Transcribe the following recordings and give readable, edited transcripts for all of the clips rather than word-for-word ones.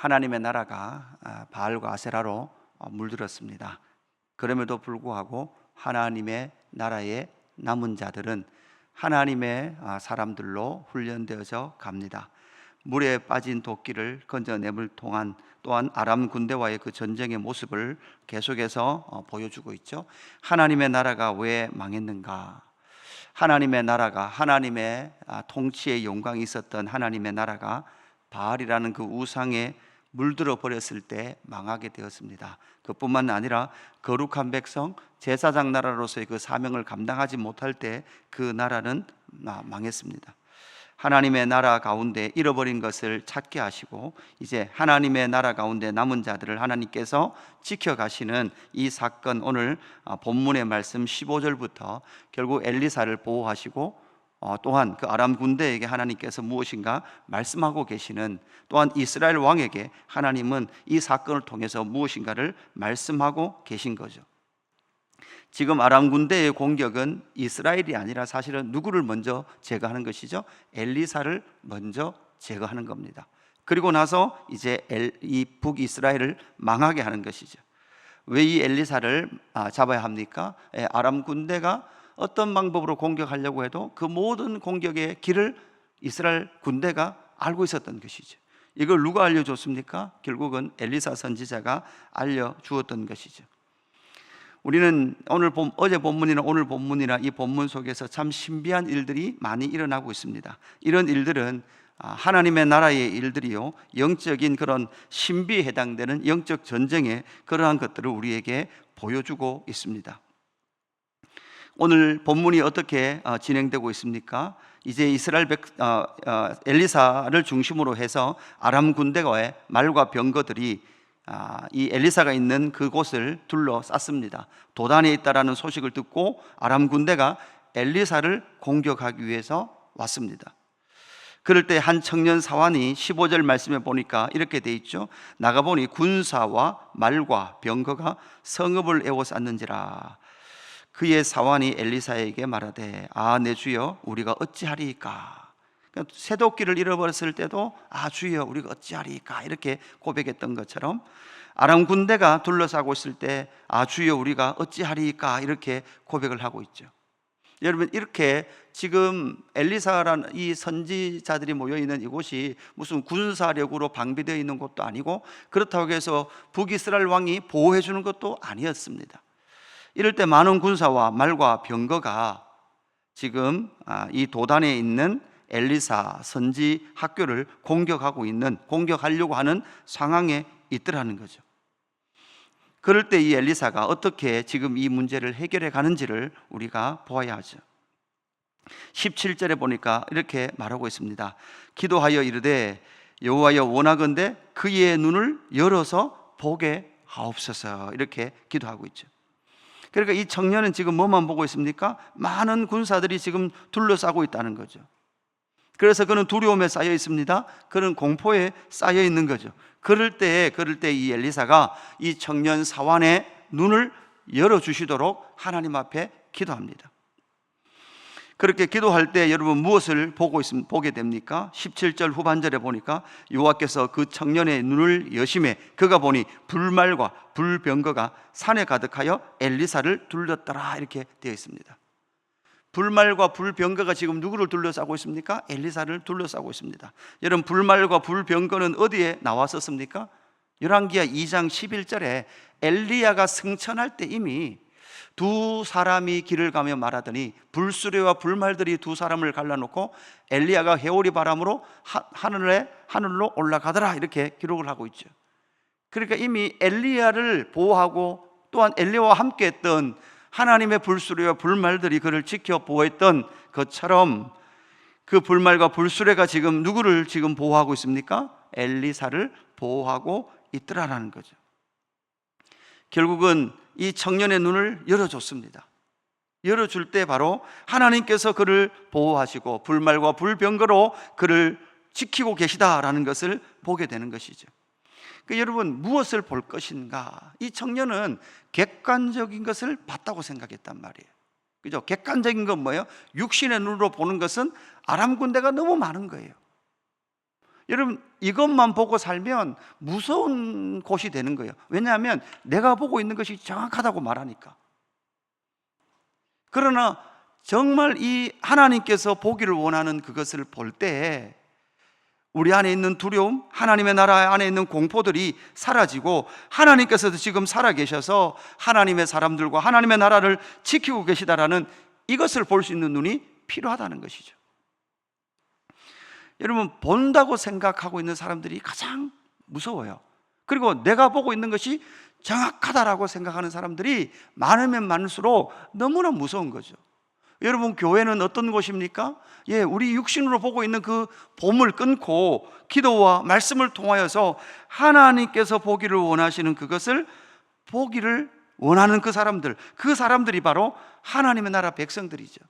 하나님의 나라가 바알과 아세라로 물들었습니다. 그럼에도 불구하고 하나님의 나라의 남은 자들은 하나님의 사람들로 훈련되어져 갑니다. 물에 빠진 도끼를 건져내물 동안 또한 아람 군대와의 그 전쟁의 모습을 계속해서 보여주고 있죠. 하나님의 나라가 왜 망했는가? 하나님의 나라가, 하나님의 통치의 영광이 있었던 하나님의 나라가 바알이라는 그 우상에 물들어 버렸을 때 망하게 되었습니다. 그뿐만 아니라 거룩한 백성, 제사장 나라로서의 그 사명을 감당하지 못할 때 그 나라는 망했습니다. 하나님의 나라 가운데 잃어버린 것을 찾게 하시고 이제 하나님의 나라 가운데 남은 자들을 하나님께서 지켜가시는 이 사건, 오늘 본문의 말씀 15절부터 결국 엘리사를 보호하시고 또한 그 아람 군대에게 하나님께서 무엇인가 말씀하고 계시는, 또한 이스라엘 왕에게 하나님은 이 사건을 통해서 무엇인가를 말씀하고 계신 거죠. 지금 아람 군대의 공격은 이스라엘이 아니라 사실은 누구를 먼저 제거하는 것이죠? 엘리사를 먼저 제거하는 겁니다. 그리고 나서 이제 이 북이스라엘을 망하게 하는 것이죠. 왜 이 엘리사를 잡아야 합니까? 아람 군대가 어떤 방법으로 공격하려고 해도 그 모든 공격의 길을 이스라엘 군대가 알고 있었던 것이죠. 이걸 누가 알려줬습니까? 결국은 엘리사 선지자가 알려주었던 것이죠. 우리는 어제 본문이나 오늘 본문이나 이 본문 속에서 참 신비한 일들이 많이 일어나고 있습니다. 이런 일들은 하나님의 나라의 일들이요, 영적인 그런 신비에 해당되는 영적 전쟁의 그러한 것들을 우리에게 보여주고 있습니다. 오늘 본문이 어떻게 진행되고 있습니까? 이제 이스라엘 엘리사를 중심으로 해서 아람 군대와의 말과 병거들이 이 엘리사가 있는 그곳을 둘러쌌습니다. 도단에 있다라는 소식을 듣고 아람 군대가 엘리사를 공격하기 위해서 왔습니다. 그럴 때 한 청년 사환이 15절 말씀에 보니까 이렇게 돼 있죠. 나가보니 군사와 말과 병거가 성읍을 에워쌌는지라. 그의 사환이 엘리사에게 말하되 내 주여 우리가 어찌하리이까. 새도끼를 잃어버렸을 때도 주여 우리가 어찌하리이까 이렇게 고백했던 것처럼 아람 군대가 둘러싸고 있을 때 주여 우리가 어찌하리이까 이렇게 고백을 하고 있죠. 여러분, 이렇게 지금 엘리사라는 이 선지자들이 모여있는 이곳이 무슨 군사력으로 방비되어 있는 곳도 아니고 그렇다고 해서 북이스라엘 왕이 보호해 주는 것도 아니었습니다. 이럴 때 많은 군사와 말과 병거가 지금 이 도단에 있는 엘리사 선지 학교를 공격하려고 하는 상황에 있더라는 거죠. 그럴 때 이 엘리사가 어떻게 지금 이 문제를 해결해 가는지를 우리가 보아야 하죠. 17절에 보니까 이렇게 말하고 있습니다. 기도하여 이르되 여호와여 원하건대 그의 눈을 열어서 보게 하옵소서, 이렇게 기도하고 있죠. 그러니까 이 청년은 지금 뭐만 보고 있습니까? 많은 군사들이 지금 둘러싸고 있다는 거죠. 그래서 그는 두려움에 쌓여 있습니다. 그는 공포에 쌓여 있는 거죠. 그럴 때 이 엘리사가 이 청년 사환의 눈을 열어주시도록 하나님 앞에 기도합니다. 그렇게 기도할 때 여러분 무엇을 보게 됩니까? 17절 후반절에 보니까 여호와께서 그 청년의 눈을 여심해 그가 보니 불말과 불병거가 산에 가득하여 엘리사를 둘렀더라, 이렇게 되어 있습니다. 불말과 불병거가 지금 누구를 둘러싸고 있습니까? 엘리사를 둘러싸고 있습니다. 여러분, 불말과 불병거는 어디에 나왔었습니까? 열왕기하 2장 11절에 엘리야가 승천할 때 이미 두 사람이 길을 가며 말하더니 불수레와 불말들이 두 사람을 갈라놓고 엘리야가 회오리 바람으로 하늘로 올라가더라, 이렇게 기록을 하고 있죠. 그러니까 이미 엘리야를 보호하고 또한 엘리야와 함께 했던 하나님의 불수레와 불말들이 그를 지켜 보호했던 것처럼 그 불말과 불수레가 지금 누구를 지금 보호하고 있습니까? 엘리사를 보호하고 있더라라는 거죠. 결국은 이 청년의 눈을 열어줬습니다. 열어줄 때 바로 하나님께서 그를 보호하시고 불말과 불병거로 그를 지키고 계시다라는 것을 보게 되는 것이죠. 그러니까 여러분, 무엇을 볼 것인가? 이 청년은 객관적인 것을 봤다고 생각했단 말이에요. 그죠? 객관적인 건 뭐예요? 육신의 눈으로 보는 것은 아람 군대가 너무 많은 거예요. 여러분, 이것만 보고 살면 무서운 곳이 되는 거예요. 왜냐하면 내가 보고 있는 것이 정확하다고 말하니까. 그러나 정말 이 하나님께서 보기를 원하는 그것을 볼 때 우리 안에 있는 두려움, 하나님의 나라 안에 있는 공포들이 사라지고, 하나님께서도 지금 살아계셔서 하나님의 사람들과 하나님의 나라를 지키고 계시다라는 이것을 볼 수 있는 눈이 필요하다는 것이죠. 여러분, 본다고 생각하고 있는 사람들이 가장 무서워요. 그리고 내가 보고 있는 것이 정확하다라고 생각하는 사람들이 많으면 많을수록 너무나 무서운 거죠. 여러분, 교회는 어떤 곳입니까? 우리 육신으로 보고 있는 그 봄을 끊고 기도와 말씀을 통하여서 하나님께서 보기를 원하시는 그것을 보기를 원하는 그 사람들이 바로 하나님의 나라 백성들이죠.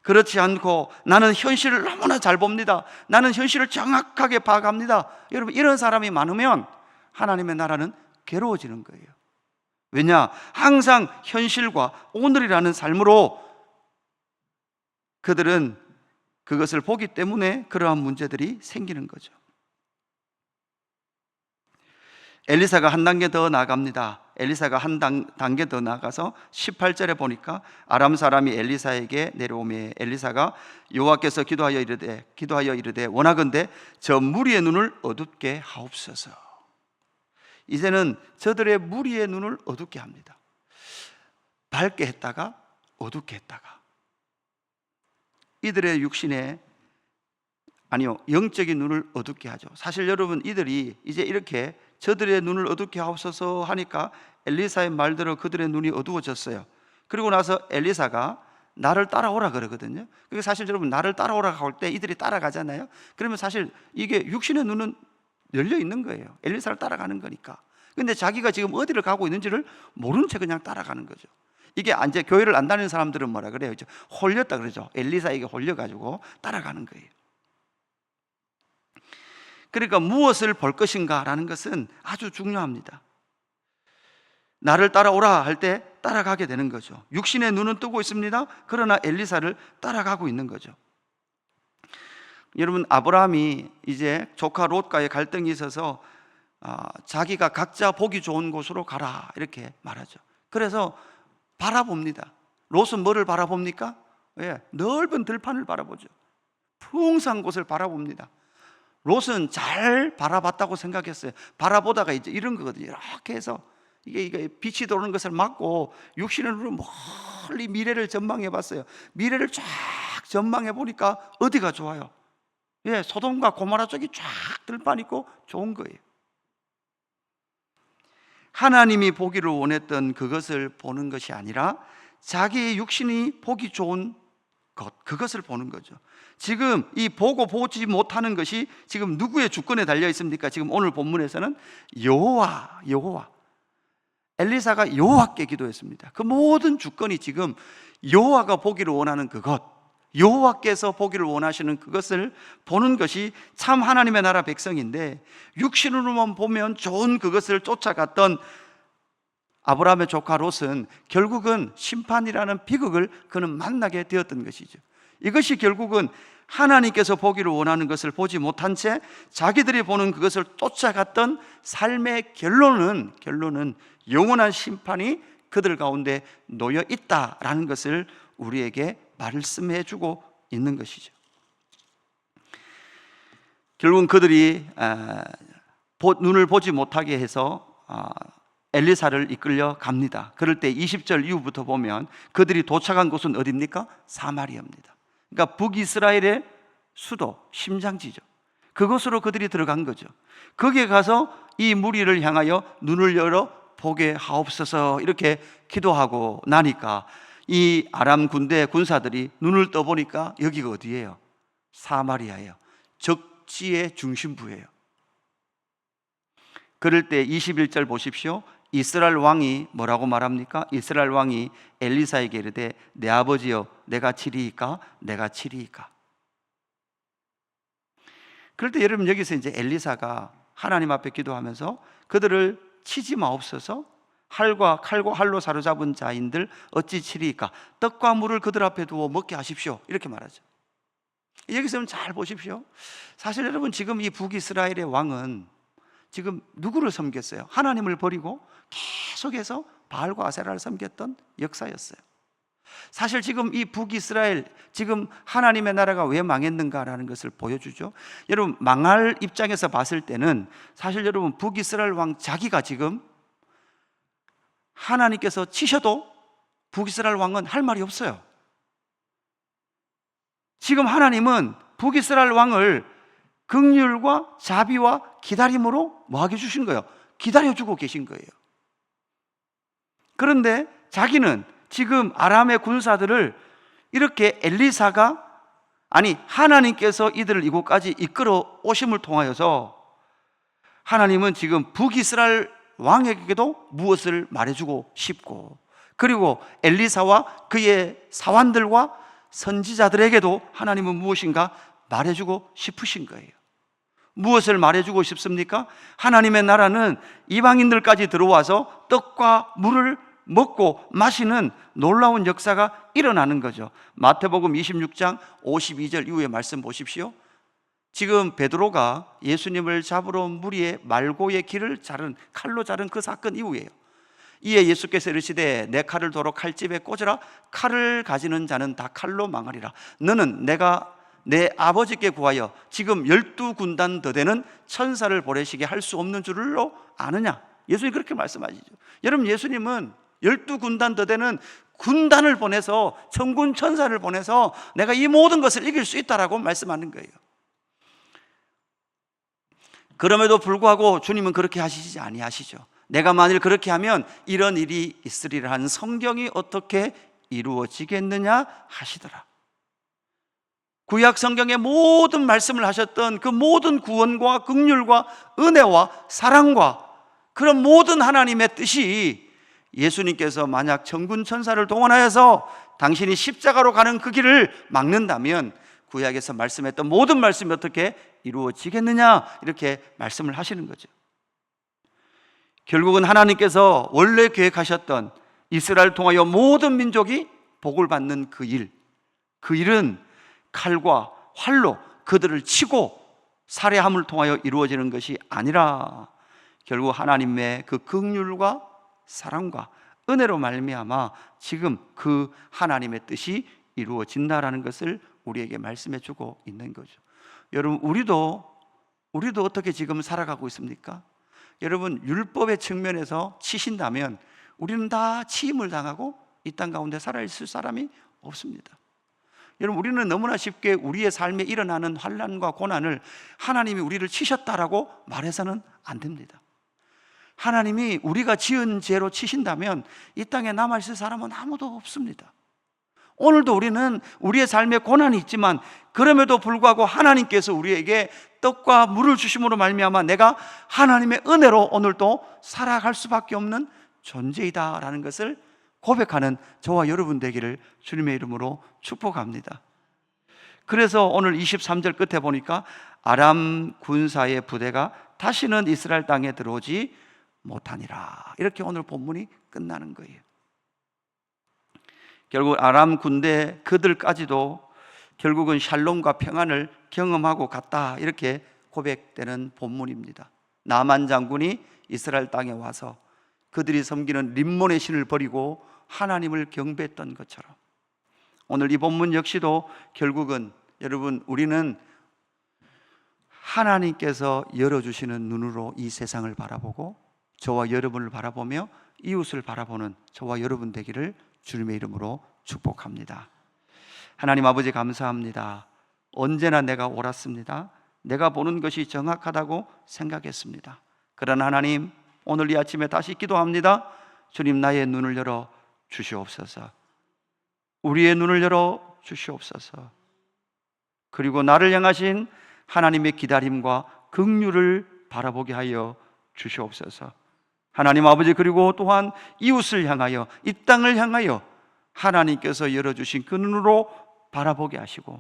그렇지 않고 나는 현실을 너무나 잘 봅니다, 나는 현실을 정확하게 파악합니다, 여러분, 이런 사람이 많으면 하나님의 나라는 괴로워지는 거예요. 왜냐? 항상 현실과 오늘이라는 삶으로 그들은 그것을 보기 때문에 그러한 문제들이 생기는 거죠. 엘리사가 한 단계 더 나아갑니다. 엘리사가 한 단계 더 나아가서 18절에 보니까 아람 사람이 엘리사에게 내려오매 엘리사가 여호와께서 기도하여 이르되 원하건대 저 무리의 눈을 어둡게 하옵소서. 이제는 저들의 무리의 눈을 어둡게 합니다. 밝게 했다가 어둡게 했다가, 이들의 영적인 눈을 어둡게 하죠. 사실 여러분, 이들이 이제 이렇게 저들의 눈을 어둡게 하옵소서 하니까 엘리사의 말대로 그들의 눈이 어두워졌어요. 그리고 나서 엘리사가 나를 따라오라 그러거든요. 그게 사실 여러분, 나를 따라오라 할 때 이들이 따라가잖아요. 그러면 사실 이게 육신의 눈은 열려 있는 거예요. 엘리사를 따라가는 거니까. 근데 자기가 지금 어디를 가고 있는지를 모른 채 그냥 따라가는 거죠. 이게 이제 교회를 안 다니는 사람들은 뭐라 그래요? 홀렸다 그러죠. 엘리사에게 홀려가지고 따라가는 거예요. 그러니까 무엇을 볼 것인가라는 것은 아주 중요합니다. 나를 따라오라 할 때 따라가게 되는 거죠. 육신의 눈은 뜨고 있습니다. 그러나 엘리사를 따라가고 있는 거죠. 여러분, 아브라함이 이제 조카 롯과의 갈등이 있어서 자기가 각자 보기 좋은 곳으로 가라 이렇게 말하죠. 그래서 바라봅니다. 롯은 뭐를 바라봅니까? 넓은 들판을 바라보죠. 풍성한 곳을 바라봅니다. 롯은 잘 바라봤다고 생각했어요. 바라보다가 이제 이런 거거든요. 이렇게 해서 이게 빛이 도는 것을 막고 육신의 눈으로 멀리 미래를 전망해 봤어요. 미래를 쫙 전망해 보니까 어디가 좋아요? 소돔과 고모라 쪽이 쫙 들판 있고 좋은 거예요. 하나님이 보기를 원했던 그것을 보는 것이 아니라 자기의 육신이 보기 좋은 것, 그것을 보는 거죠. 지금 이 보지 못하는 것이 지금 누구의 주권에 달려 있습니까? 지금 오늘 본문에서는 여호와. 엘리사가 여호와께 기도했습니다. 그 모든 주권이 지금 여호와가 보기를 원하는 그것, 여호와께서 보기를 원하시는 그것을 보는 것이 참 하나님의 나라 백성인데, 육신으로만 보면 좋은 그것을 쫓아갔던 아브라함의 조카 롯은 결국은 심판이라는 비극을 그는 만나게 되었던 것이죠. 이것이 결국은 하나님께서 보기를 원하는 것을 보지 못한 채 자기들이 보는 그것을 쫓아갔던 삶의 결론은 영원한 심판이 그들 가운데 놓여 있다라는 것을 우리에게 말씀해 주고 있는 것이죠. 결국은 그들이 눈을 보지 못하게 해서 엘리사를 이끌려 갑니다. 그럴 때 20절 이후부터 보면 그들이 도착한 곳은 어디입니까? 사마리아입니다. 그러니까 북이스라엘의 수도, 심장지죠. 그곳으로 그들이 들어간 거죠. 거기에 가서 이 무리를 향하여 눈을 열어 보게 하옵소서 이렇게 기도하고 나니까 이 아람 군대 군사들이 눈을 떠보니까 여기가 어디예요? 사마리아예요. 적지의 중심부예요. 그럴 때 21절 보십시오. 이스라엘 왕이 뭐라고 말합니까? 이스라엘 왕이 엘리사에게 이르되 내 아버지여 내가 치리이까? 내가 치리이까? 그럴 때 여러분, 여기서 이제 엘리사가 하나님 앞에 기도하면서 그들을 치지 마옵소서, 칼과 활로 사로잡은 자인들 어찌 치리이까? 떡과 물을 그들 앞에 두어 먹게 하십시오 이렇게 말하죠. 여기서 잘 보십시오. 사실 여러분, 지금 이 북이스라엘의 왕은 지금 누구를 섬겼어요? 하나님을 버리고 계속해서 바알과 아세라를 섬겼던 역사였어요. 사실 지금 이 북이스라엘, 지금 하나님의 나라가 왜 망했는가라는 것을 보여주죠. 여러분, 망할 입장에서 봤을 때는 사실 여러분, 북이스라엘 왕 자기가 지금 하나님께서 치셔도 북이스라엘 왕은 할 말이 없어요. 지금 하나님은 북이스라엘 왕을 긍휼과 자비와 기다림으로 뭐하게 주신 거예요? 기다려주고 계신 거예요. 그런데 자기는 지금 아람의 군사들을 이렇게 엘리사가, 아니 하나님께서 이들을 이곳까지 이끌어 오심을 통하여서 하나님은 지금 북이스라엘 왕에게도 무엇을 말해주고 싶고, 그리고 엘리사와 그의 사환들과 선지자들에게도 하나님은 무엇인가 말해주고 싶으신 거예요. 무엇을 말해주고 싶습니까? 하나님의 나라는 이방인들까지 들어와서 떡과 물을 먹고 마시는 놀라운 역사가 일어나는 거죠. 마태복음 26장 52절 이후의 말씀 보십시오. 지금 베드로가 예수님을 잡으러 무리의 말고의 길을 칼로 자른 그 사건 이후에요. 이에 예수께서 이르시되 내 칼을 도로 칼집에 꽂으라. 칼을 가지는 자는 다 칼로 망하리라. 너는 내가 내 아버지께 구하여 지금 12군단 더 되는 천사를 보내시게 할 수 없는 줄로 아느냐? 예수님 그렇게 말씀하시죠. 여러분, 예수님은 12군단 더 되는 군단을 보내서, 천군 천사를 보내서 내가 이 모든 것을 이길 수 있다라고 말씀하는 거예요. 그럼에도 불구하고 주님은 그렇게 하시지 아니하시죠. 내가 만일 그렇게 하면 이런 일이 있으리라 한 성경이 어떻게 이루어지겠느냐 하시더라. 구약 성경의 모든 말씀을 하셨던 그 모든 구원과 긍휼과 은혜와 사랑과 그런 모든 하나님의 뜻이 예수님께서 만약 천군 천사를 동원하여서 당신이 십자가로 가는 그 길을 막는다면 구약에서 말씀했던 모든 말씀이 어떻게 이루어지겠느냐, 이렇게 말씀을 하시는 거죠. 결국은 하나님께서 원래 계획하셨던 이스라엘을 통하여 모든 민족이 복을 받는 그 일은 칼과 활로 그들을 치고 살해함을 통하여 이루어지는 것이 아니라 결국 하나님의 그 긍휼과 사랑과 은혜로 말미암아 지금 그 하나님의 뜻이 이루어진다라는 것을 우리에게 말씀해 주고 있는 거죠. 여러분, 우리도 어떻게 지금 살아가고 있습니까? 여러분, 율법의 측면에서 치신다면 우리는 다 치임을 당하고 이 땅 가운데 살아있을 사람이 없습니다. 여러분, 우리는 너무나 쉽게 우리의 삶에 일어나는 환난과 고난을 하나님이 우리를 치셨다라고 말해서는 안 됩니다. 하나님이 우리가 지은 죄로 치신다면 이 땅에 남아있을 사람은 아무도 없습니다. 오늘도 우리는 우리의 삶에 고난이 있지만 그럼에도 불구하고 하나님께서 우리에게 떡과 물을 주심으로 말미암아 내가 하나님의 은혜로 오늘도 살아갈 수밖에 없는 존재이다라는 것을 고백하는 저와 여러분 되기를 주님의 이름으로 축복합니다. 그래서 오늘 23절 끝에 보니까 아람 군사의 부대가 다시는 이스라엘 땅에 들어오지 못하니라, 이렇게 오늘 본문이 끝나는 거예요. 결국 아람 군대 그들까지도 결국은 샬롬과 평안을 경험하고 갔다, 이렇게 고백되는 본문입니다. 나만 장군이 이스라엘 땅에 와서 그들이 섬기는 림몬의 신을 버리고 하나님을 경배했던 것처럼 오늘 이 본문 역시도 결국은 여러분, 우리는 하나님께서 열어주시는 눈으로 이 세상을 바라보고 저와 여러분을 바라보며 이웃을 바라보는 저와 여러분 되기를 주님의 이름으로 축복합니다. 하나님 아버지, 감사합니다. 언제나 내가 옳았습니다. 내가 보는 것이 정확하다고 생각했습니다. 그러나 하나님, 오늘 이 아침에 다시 기도합니다. 주님, 나의 눈을 열어 주시옵소서. 우리의 눈을 열어 주시옵소서. 그리고 나를 향하신 하나님의 기다림과 긍휼을 바라보게 하여 주시옵소서. 하나님 아버지, 그리고 또한 이웃을 향하여, 이 땅을 향하여 하나님께서 열어주신 그 눈으로 바라보게 하시고,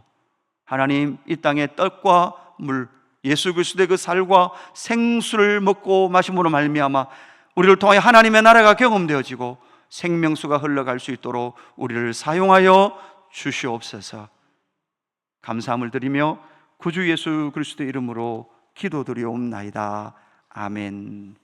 하나님, 이 땅의 떡과 물, 예수 그리스도의 그 살과 생수를 먹고 마심으로 말미암아 우리를 통하여 하나님의 나라가 경험되어지고 생명수가 흘러갈 수 있도록 우리를 사용하여 주시옵소서. 감사함을 드리며 구주 예수 그리스도의 이름으로 기도드리옵나이다. 아멘.